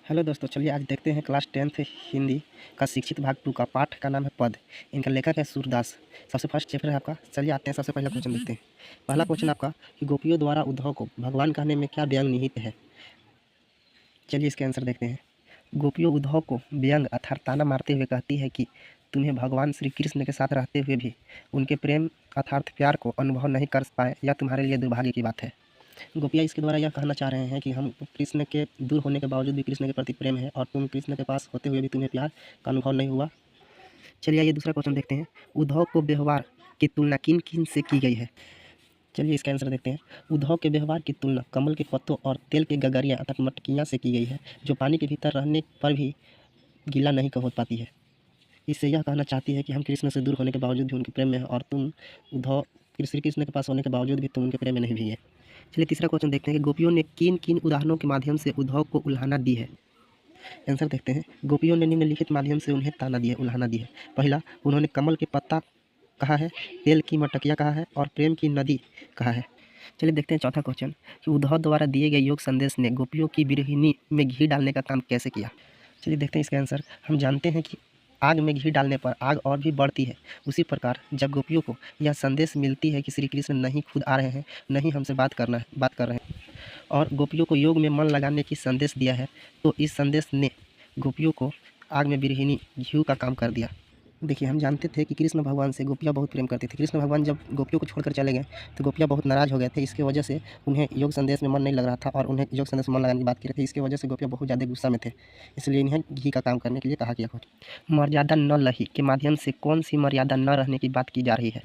Hello दोस्तों, चलिए आज देखते हैं क्लास 10th हिंदी का शिक्षित भाग 2 का पाठ का नाम है पद। इनका लेखक है सूरदास। सबसे फर्स्ट चैप्टर है आपका। चलिए आते हैं, सबसे पहला क्वेश्चन देखते हैं। पहला क्वेश्चन आपका कि गोपियों द्वारा उद्धव को भगवान कहने में क्या व्यंग निहित है। चलिए इसके आंसर देखते हैं। गोपियों उद्धव को व्यंग अर्थात ताना मारते हुए कहती है कि तुम्हें भगवान श्री कृष्ण के साथ रहते हुए भी उनके प्रेम अर्थात प्यार को अनुभव नहीं कर पाए, यह तुम्हारे लिए दुर्भाग्य की बात है। गोपियाँ इसके द्वारा यह कहना चाह रहे हैं कि हम कृष्ण के दूर होने के बावजूद भी कृष्ण के प्रति प्रेम है और तुम कृष्ण के पास होते हुए भी तुम्हें प्यार का अनुभव नहीं हुआ। चलिए आइए दूसरा क्वेश्चन देखते हैं। उद्धव को व्यवहार की तुलना किन किन से की गई है। चलिए इसका आंसर देखते हैं। उद्धव के व्यवहार की तुलना कमल के पत्तों और तेल के गगरियाँ अर्थात मटकियाँ से की गई है, जो पानी के भीतर रहने पर भी गीला नहीं हो पाती है। इससे यह कहना चाहती है कि हम कृष्ण से दूर होने के बावजूद भी उनके प्रेम में हैं और तुम उद्धव श्री कृष्ण के पास होने के बावजूद भी तुम उनके प्रेम में नहीं भीगे। चलिए तीसरा क्वेश्चन देखते हैं कि गोपियों ने किन किन उदाहरणों के माध्यम से उद्धव को उल्हाना दी है। आंसर देखते हैं। गोपियों ने निम्नलिखित माध्यम से उन्हें ताना दिया, उल्हाना दी है। पहला, उन्होंने कमल के पत्ता कहा है, तेल की मटकिया कहा है और प्रेम की नदी कहा है। चलिए देखते हैं चौथा क्वेश्चन कि उद्धव द्वारा दिए गए योग संदेश ने गोपियों की बिरहिनी में घी डालने का काम कैसे किया। चलिए देखते हैं इसका आंसर। हम जानते हैं कि आग में घी डालने पर आग और भी बढ़ती है। उसी प्रकार जब गोपियों को यह संदेश मिलती है कि श्री कृष्ण नहीं खुद आ रहे हैं, नहीं हमसे बात कर रहे हैं और गोपियों को योग में मन लगाने की संदेश दिया है, तो इस संदेश ने गोपियों को आग में बिरहिनी घी का काम कर दिया। देखिए, हम जानते थे कि कृष्ण भगवान से गोपियाँ बहुत प्रेम करती थी। कृष्ण भगवान जब गोपियों को छोड़कर चले गए तो गोपियाँ बहुत नाराज़ हो गए थे। इसकी वजह से उन्हें योग संदेश में मन नहीं लग रहा था और उन्हें योग संदेश में मन लगाने की बात की रही थी। इसकी वजह से गोपियाँ बहुत ज़्यादा गुस्सा में थे, इसलिए इन्हें घी का काम करने के लिए कहा गया। मर्यादा न लही के माध्यम से कौन सी मर्यादा न रहने की बात की जा रही है।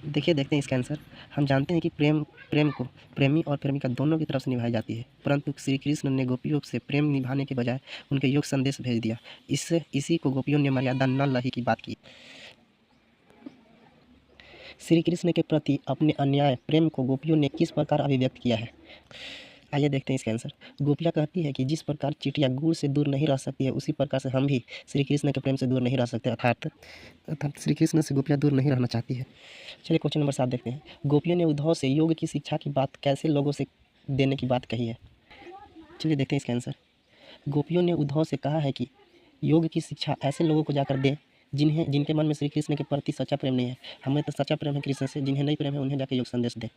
देखते हैं इसका आंसर। हम जानते हैं कि प्रेम को प्रेमी और प्रेमिका दोनों की तरफ से निभाई जाती है, परंतु श्री कृष्ण ने गोपियों से प्रेम निभाने के बजाय उनके योग संदेश भेज दिया। इससे इसी को गोपियों ने मर्यादा न लही की बात की। श्री कृष्ण के प्रति अपने अन्याय प्रेम को गोपियों ने किस प्रकार अभिव्यक्त किया है। आइए देखते हैं इसका आंसर। गोपियाँ कहती है कि जिस प्रकार चींटियाँ गुड़ से दूर नहीं रह सकती है, उसी प्रकार से हम भी श्री कृष्ण के प्रेम से दूर नहीं रह सकते, अर्थात श्री कृष्ण से गोपियाँ दूर नहीं रहना चाहती है। चलिए क्वेश्चन नंबर 7 देखते हैं। गोपियों ने उद्धव से योग की शिक्षा की बात कैसे लोगों से देने की बात कही है। चलिए देखते हैं इसका आंसर। गोपियों ने उद्धव से कहा है कि योग की शिक्षा ऐसे लोगों को जाकर दें जिनके मन में श्री कृष्ण के प्रति सच्चा प्रेम नहीं है। हमें तो सच्चा प्रेम है कृष्ण से, जिन्हें नहीं प्रेम है उन्हें जाकर योग संदेश दें।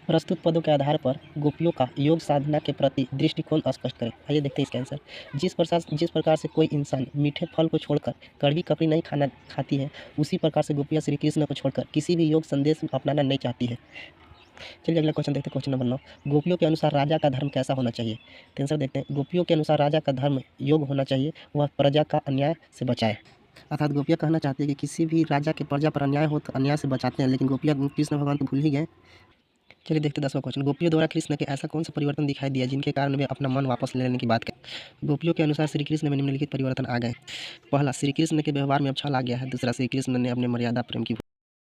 प्रस्तुत पदों के आधार पर गोपियों का योग साधना के प्रति दृष्टिकोण स्पष्ट करें। आइए देखते हैं इसका आंसर। जिस प्रकार से कोई इंसान मीठे फल को छोड़कर कड़वी कपड़ी नहीं खाती है, उसी प्रकार से गोपियाँ श्री कृष्ण को छोड़कर किसी भी योग संदेश अपनाना नहीं चाहती है। चलिए अगला क्वेश्चन देखते हैं। Question number 9। गोपियों के अनुसार राजा का धर्म कैसा होना चाहिए। तो आंसर देखते हैं। गोपियों के अनुसार राजा का धर्म योग होना चाहिए, वह प्रजा का अन्याय से बचाए। अर्थात गोपियाँ कहना चाहती है कि किसी भी राजा के प्रजा पर अन्याय हो तो अन्याय से बचाते हैं, लेकिन गोपियाँ कृष्ण भगवान को भूल ही गए। चलिए देखते हैं 10वां क्वेश्चन। गोपियों द्वारा कृष्ण के ऐसा कौन सा परिवर्तन दिखाई दिया जिनके कारण वे अपना मन वापस ले लेने की बात करें। गोपियों के अनुसार श्री कृष्ण में निम्नलिखित परिवर्तन आ गए। पहला, श्री कृष्ण के व्यवहार में अब छल आ गया है। दूसरा, श्री कृष्ण ने अपने मर्यादा प्रेम की